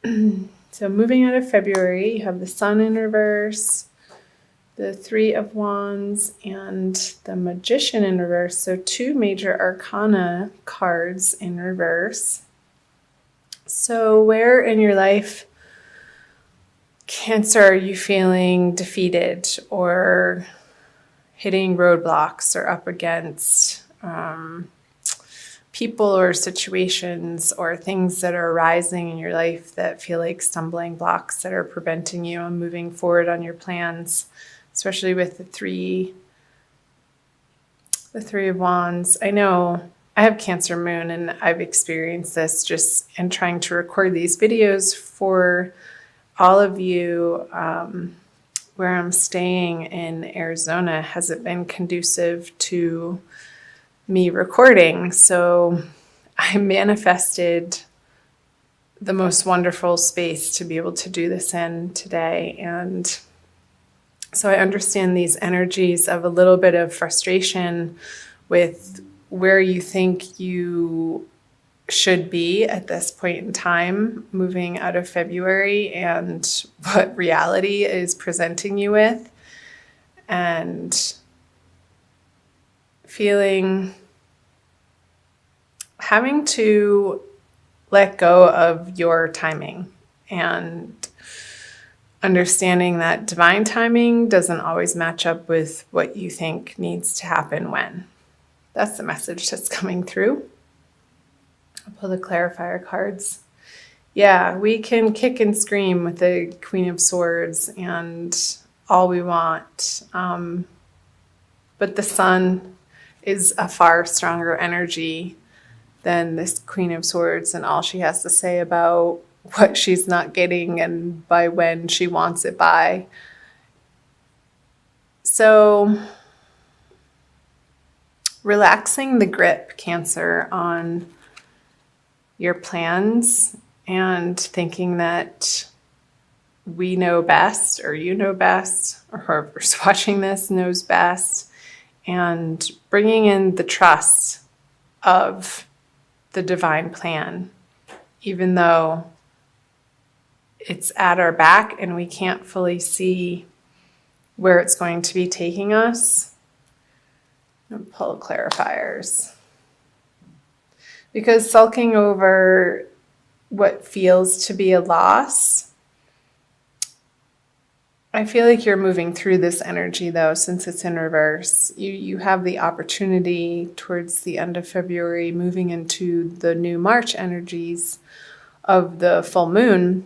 So moving out of February, you have the Sun in reverse, the Three of Wands, and the Magician in reverse. So 2 major arcana cards in reverse. So where in your life, Cancer, are you feeling defeated or hitting roadblocks or up against people or situations or things that are arising in your life that feel like stumbling blocks that are preventing you on moving forward on your plans, especially with the three of Wands? I know I have Cancer moon, and I've experienced this just in trying to record these videos for all of you. Where I'm staying in Arizona hasn't been conducive to me recording. So I manifested the most wonderful space to be able to do this in today. And so I understand these energies of a little bit of frustration with where you think you should be at this point in time, moving out of February, and what reality is presenting you with, and having to let go of your timing and understanding that divine timing doesn't always match up with what you think needs to happen when. That's the message that's coming through. I'll pull the clarifier cards. Yeah, we can kick and scream with the Queen of Swords and all we want. But the Sun is a far stronger energy than this Queen of Swords and all she has to say about what she's not getting and by when she wants it by. So relaxing the grip, Cancer, on your plans and thinking that we know best, or you know best, or whoever's watching this knows best, and bringing in the trust of the divine plan, even though it's at our back and we can't fully see where it's going to be taking us. I'm gonna pull clarifiers. Because sulking over what feels to be a loss, I feel like you're moving through this energy, though, since it's in reverse. You have the opportunity towards the end of February, moving into the new March energies of the full moon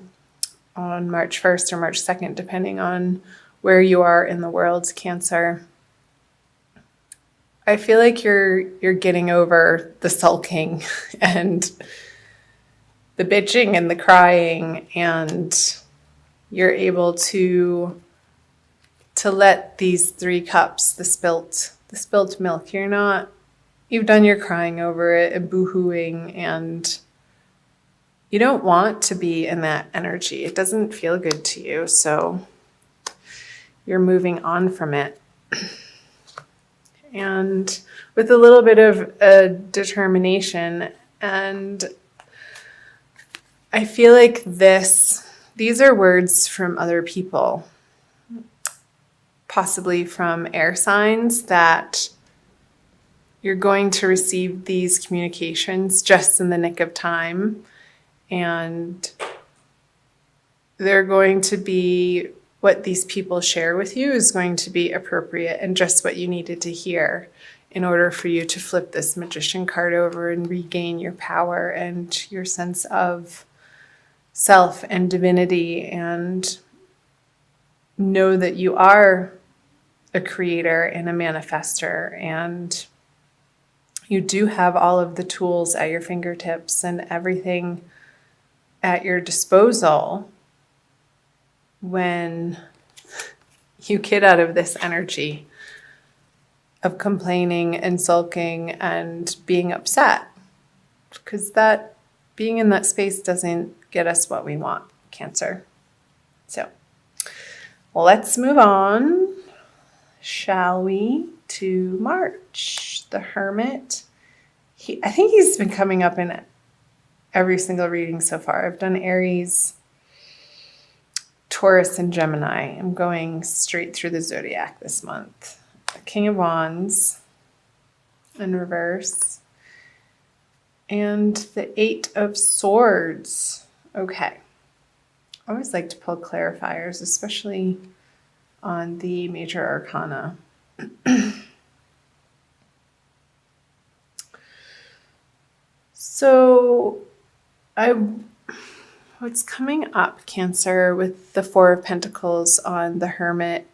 on March 1st or March 2nd, depending on where you are in the world, Cancer. I feel like you're getting over the sulking and the bitching and the crying, and you're able to let these 3 cups, the spilt milk. You've done your crying over it and boo-hooing, and you don't want to be in that energy. It doesn't feel good to you, so you're moving on from it. And with a little bit of determination. And I feel like these are words from other people, possibly from air signs, that you're going to receive these communications just in the nick of time. And they're going to be, what these people share with you is going to be appropriate and just what you needed to hear in order for you to flip this Magician card over and regain your power and your sense of self and divinity, and know that you are a creator and a manifester, and you do have all of the tools at your fingertips and everything at your disposal when you get out of this energy of complaining and sulking and being upset, because that being in that space doesn't get us what we want, Cancer. So let's move on, shall we, to March. The Hermit. I think he's been coming up in every single reading so far. I've done Aries, Taurus and Gemini. I'm going straight through the zodiac this month. The King of Wands in reverse. And the Eight of Swords. Okay. I always like to pull clarifiers, especially on the major arcana. So what's coming up, Cancer, with the Four of Pentacles on the Hermit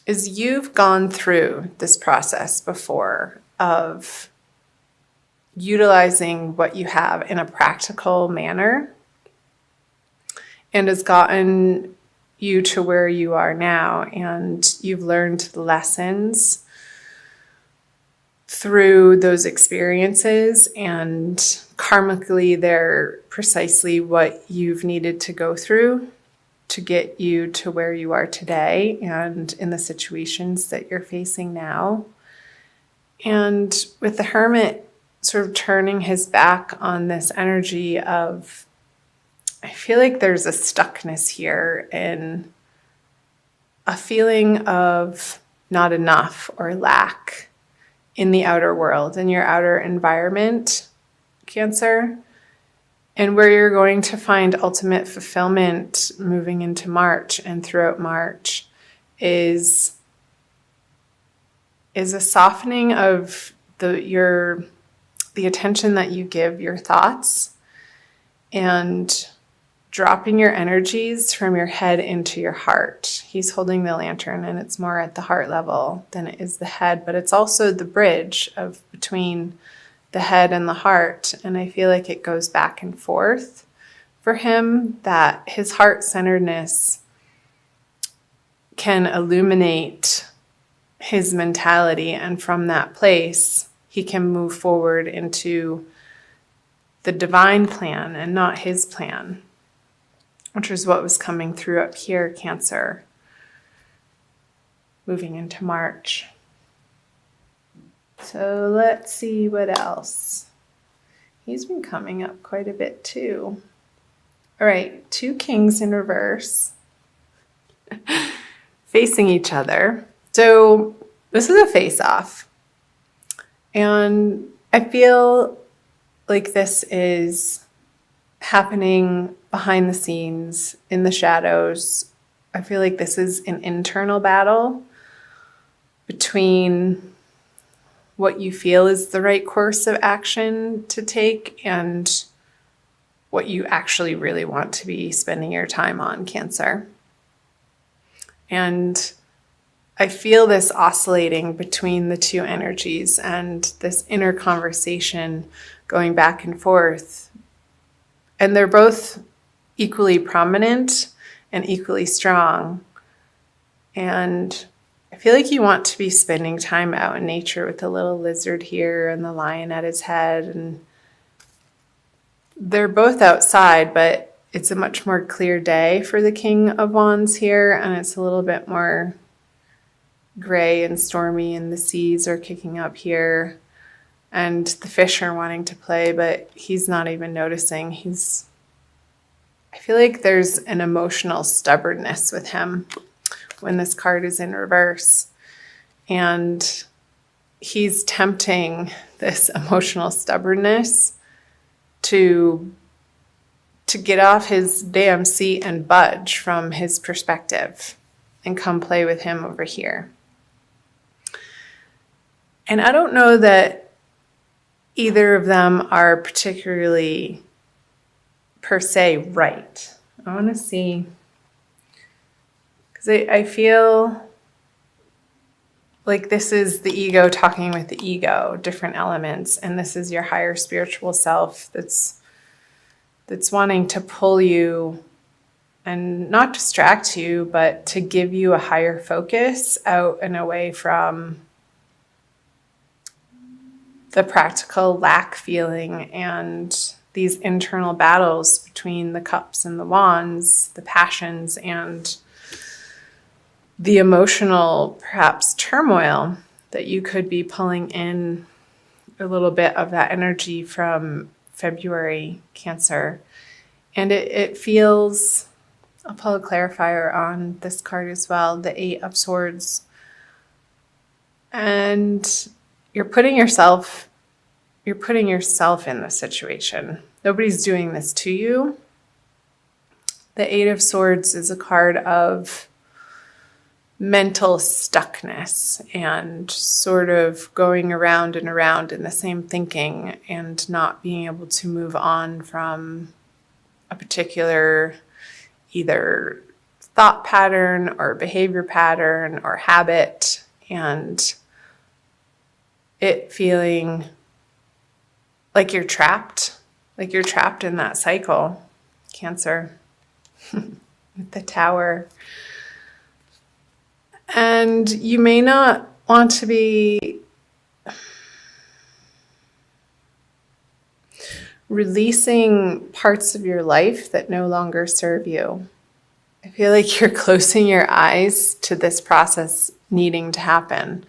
is you've gone through this process before of utilizing what you have in a practical manner, and has gotten you to where you are now, and you've learned the lessons through those experiences, and karmically they're precisely what you've needed to go through to get you to where you are today and in the situations that you're facing now. And with the Hermit sort of turning his back on this energy of, I feel like there's a stuckness here in a feeling of not enough or lack in the outer world, in your outer environment, Cancer, and where you're going to find ultimate fulfillment moving into March and throughout March is a softening of the attention that you give your thoughts, and dropping your energies from your head into your heart. He's holding the lantern, and it's more at the heart level than it is the head, but it's also the bridge of between the head and the heart. And I feel like it goes back and forth for him, that his heart-centeredness can illuminate his mentality, and from that place he can move forward into the divine plan and not his plan, which is what was coming through up here, Cancer, moving into March. So let's see what else. He's been coming up quite a bit too. All right, two kings in reverse facing each other. So this is a face-off. And I feel like this is happening behind the scenes, in the shadows. I feel like this is an internal battle between what you feel is the right course of action to take and what you actually really want to be spending your time on, Cancer. And I feel this oscillating between the two energies and this inner conversation going back and forth. And they're both equally prominent and equally strong. And I feel like you want to be spending time out in nature with the little lizard here and the lion at his head. And they're both outside, but it's a much more clear day for the King of Wands here. And it's a little bit more gray and stormy, and the seas are kicking up here. And the fish are wanting to play, but he's not even noticing. I feel like there's an emotional stubbornness with him when this card is in reverse. And he's tempting this emotional stubbornness to get off his damn seat and budge from his perspective and come play with him over here. And I don't know that either of them are particularly per se right. I want to see, because I feel like this is the ego talking with the ego, different elements, and this is your higher spiritual self that's wanting to pull you and not distract you, but to give you a higher focus out and away from the practical lack feeling and these internal battles between the cups and the wands, the passions and the emotional, perhaps, turmoil that you could be pulling in a little bit of that energy from February, Cancer. And it feels I'll pull a clarifier on this card as well, the Eight of Swords. And you're putting yourself in the situation. Nobody's doing this to you. The Eight of Swords is a card of mental stuckness and sort of going around and around in the same thinking and not being able to move on from a particular either thought pattern or behavior pattern or habit, and it feeling like you're trapped in that cycle, Cancer, with the Tower. And you may not want to be releasing parts of your life that no longer serve you. I feel like you're closing your eyes to this process needing to happen.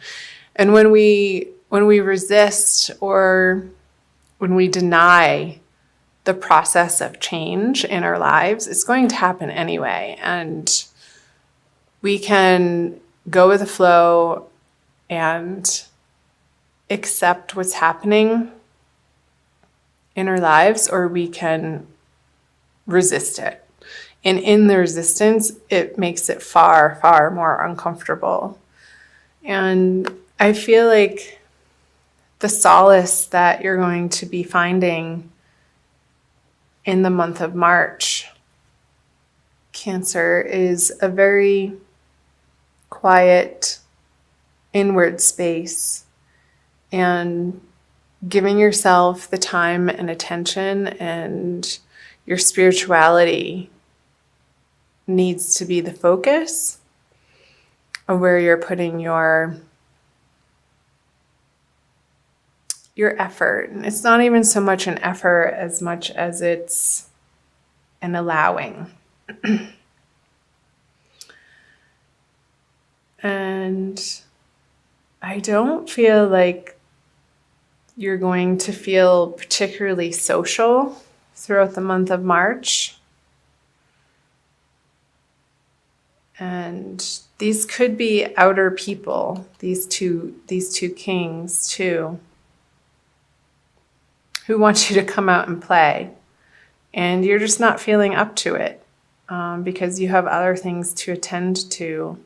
And when we resist or when we deny the process of change in our lives, it's going to happen anyway. And we can go with the flow and accept what's happening in our lives, or we can resist it. And in the resistance, it makes it far, far more uncomfortable. And I feel like the solace that you're going to be finding in the month of March, Cancer, is a very quiet inward space and giving yourself the time and attention, and your spirituality needs to be the focus of where you're putting your effort. And it's not even so much an effort as much as it's an allowing. And I don't feel like you're going to feel particularly social throughout the month of March. And these could be outer people, these two kings too, who want you to come out and play. And you're just not feeling up to it because you have other things to attend to.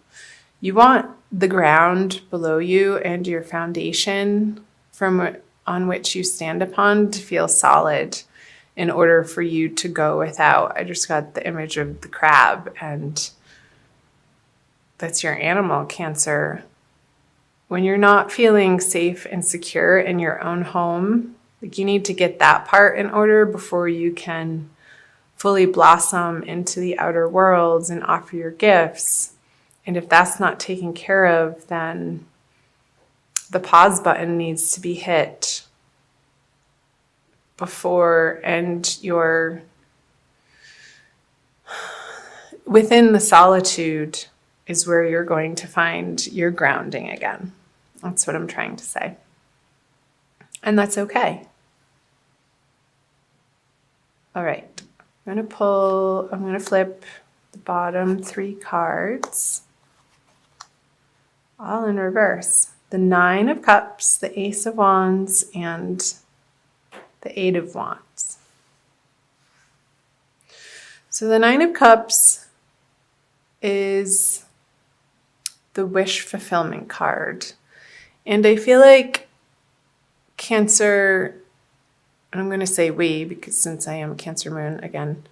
You want the ground below you and your foundation on which you stand upon to feel solid in order for you to go without. I just got the image of the crab, and that's your animal, Cancer. When you're not feeling safe and secure in your own home, like, you need to get that part in order before you can fully blossom into the outer worlds and offer your gifts. And if that's not taken care of, then the pause button needs to be hit before, and you're within the solitude is where you're going to find your grounding again. That's what I'm trying to say. And that's okay. All right. I'm going to flip the bottom 3 cards, all in reverse. The 9 of Cups, the Ace of Wands, and the 8 of Wands. So the 9 of Cups is the wish fulfillment card. And I feel like Cancer, and I'm going to say we, because since I am Cancer moon again,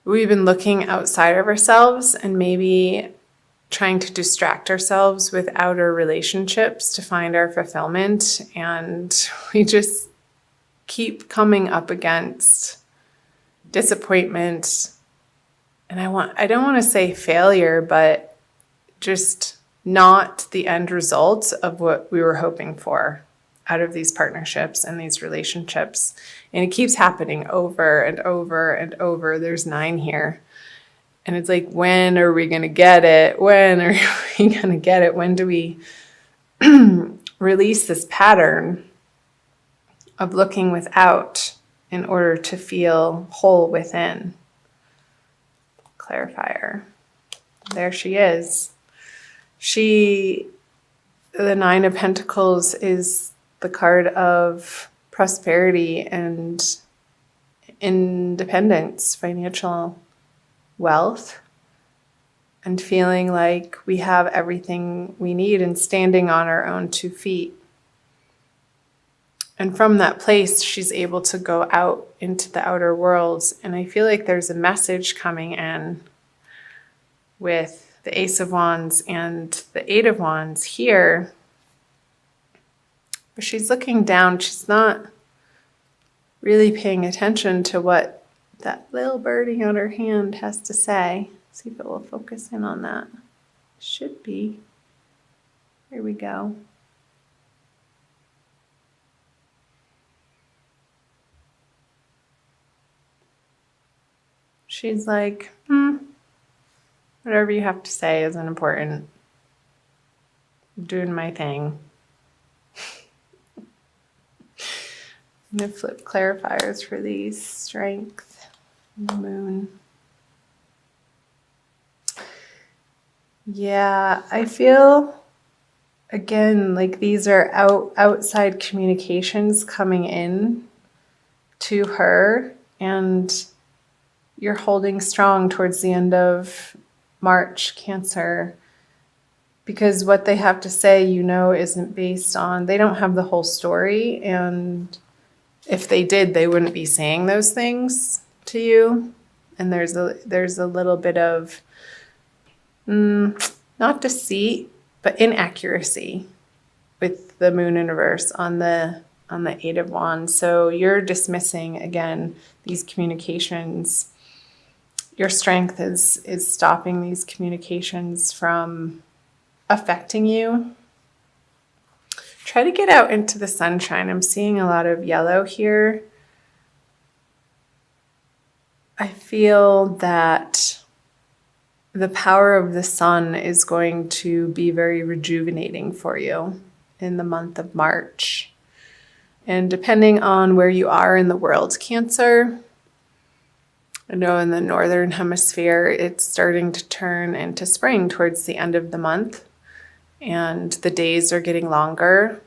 we've been looking outside of ourselves and maybe trying to distract ourselves with outer relationships to find our fulfillment. And we just keep coming up against disappointment. And I don't want to say failure, but just not the end result of what we were hoping for out of these partnerships and these relationships. And it keeps happening over and over and over. There's 9 here. And it's like, when are we going to get it? When are we going to get it? When do we release this pattern of looking without in order to feel whole within? clarifier. There she is. The Nine of Pentacles is the card of prosperity and independence, financial wealth, and feeling like we have everything we need and standing on our own 2 feet. And from that place, she's able to go out into the outer worlds. And I feel like there's a message coming in with the Ace of Wands and the Eight of Wands here. But she's looking down. She's not really paying attention to what that little birdie on her hand has to say. See if it will focus in on that. Should be. Here we go. She's like, whatever you have to say isn't important. I'm doing my thing. I'm going to flip clarifiers for these. Strength, Moon. Yeah, I feel, again, like these are outside communications coming in to her, and you're holding strong towards the end of March, Cancer, because what they have to say, isn't based on, they don't have the whole story, and if they did, they wouldn't be saying those things to you. And there's a little bit of not deceit, but inaccuracy with the Moon universe on the Eight of Wands. So you're dismissing, again, these communications. Your strength is stopping these communications from affecting you. Try to get out into the sunshine. I'm seeing a lot of yellow here. I feel that the power of the sun is going to be very rejuvenating for you in the month of March. And depending on where you are in the world, Cancer, I know in the northern hemisphere, it's starting to turn into spring towards the end of the month, and the days are getting longer.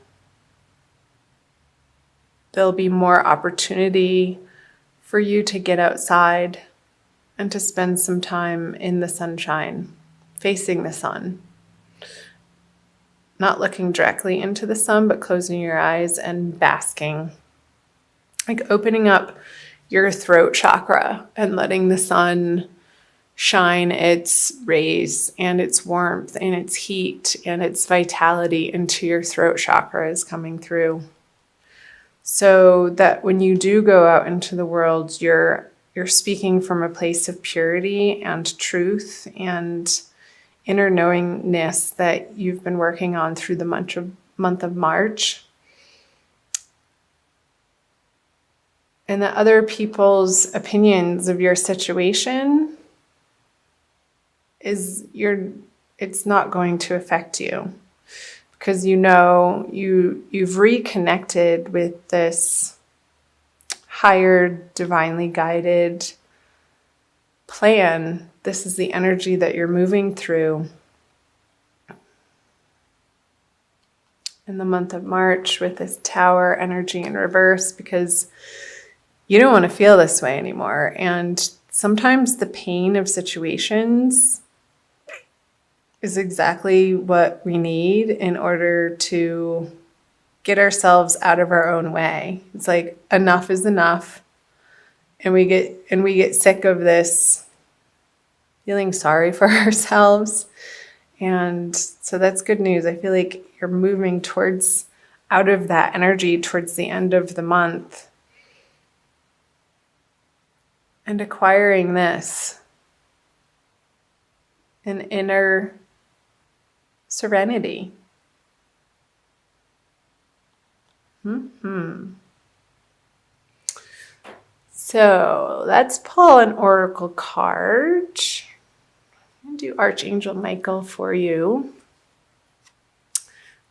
There'll be more opportunity for you to get outside and to spend some time in the sunshine, facing the sun. Not looking directly into the sun, but closing your eyes and basking. Like opening up your throat chakra and letting the sun shine its rays and its warmth and its heat and its vitality into your throat chakra is coming through. So that when you do go out into the world, you're speaking from a place of purity and truth and inner knowingness that you've been working on through the month of March. And that other people's opinions of your situation it's not going to affect you, because you've reconnected with this higher, divinely guided plan. This is the energy that you're moving through in the month of March with this Tower energy in reverse, because you don't want to feel this way anymore. And sometimes the pain of situations is exactly what we need in order to get ourselves out of our own way. It's like enough is enough. And we get sick of this feeling sorry for ourselves. And so that's good news. I feel like you're moving out of that energy towards the end of the month and acquiring this, an inner serenity. So let's pull an oracle card. I'm going to do Archangel Michael for you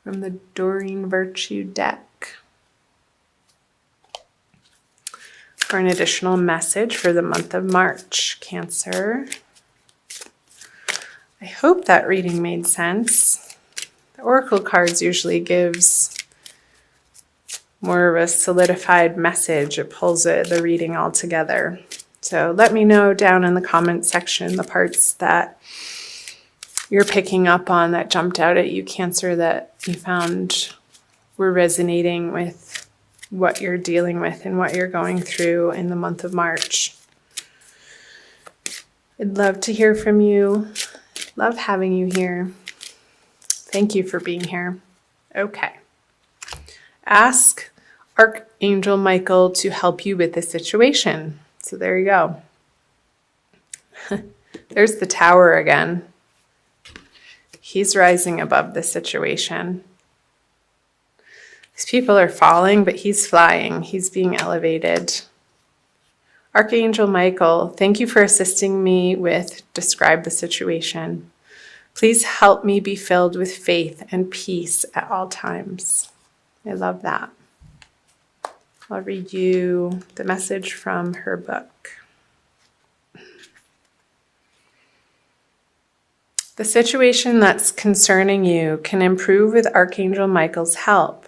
from the Doreen Virtue deck for an additional message for the month of March, Cancer. I hope that reading made sense. The Oracle cards usually gives more of a solidified message. It pulls the reading all together. So let me know down in the comments section the parts that you're picking up on that jumped out at you, Cancer, that you found were resonating with what you're dealing with and what you're going through in the month of March. I'd love to hear from you. Love having you here. Thank you for being here. Okay. Ask Archangel Michael to help you with this situation. So there you go. There's the Tower again. He's rising above the situation. These people are falling, but he's flying. He's being elevated. Archangel Michael, thank you for assisting me with describe the situation. Please help me be filled with faith and peace at all times. I love that. I'll read you the message from her book. The situation that's concerning you can improve with Archangel Michael's help.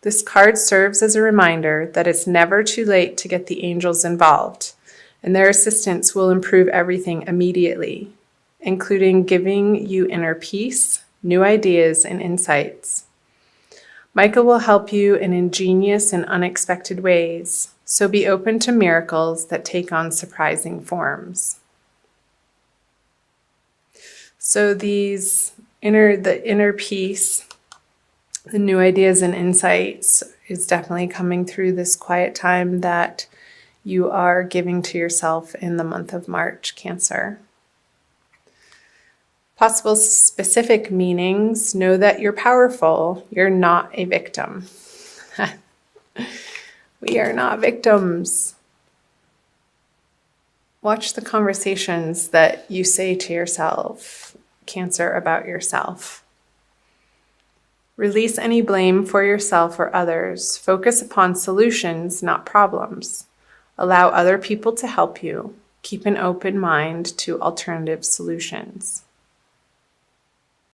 This card serves as a reminder that it's never too late to get the angels involved, and their assistance will improve everything immediately, including giving you inner peace, new ideas, and insights. Michael will help you in ingenious and unexpected ways, so be open to miracles that take on surprising forms. So the inner peace, the new ideas and insights is definitely coming through this quiet time that you are giving to yourself in the month of March, Cancer. Possible specific meanings: know that you're powerful. You're not a victim. We are not victims. Watch the conversations that you say to yourself, Cancer, about yourself. Release any blame for yourself or others. Focus upon solutions, not problems. Allow other people to help you. Keep an open mind to alternative solutions.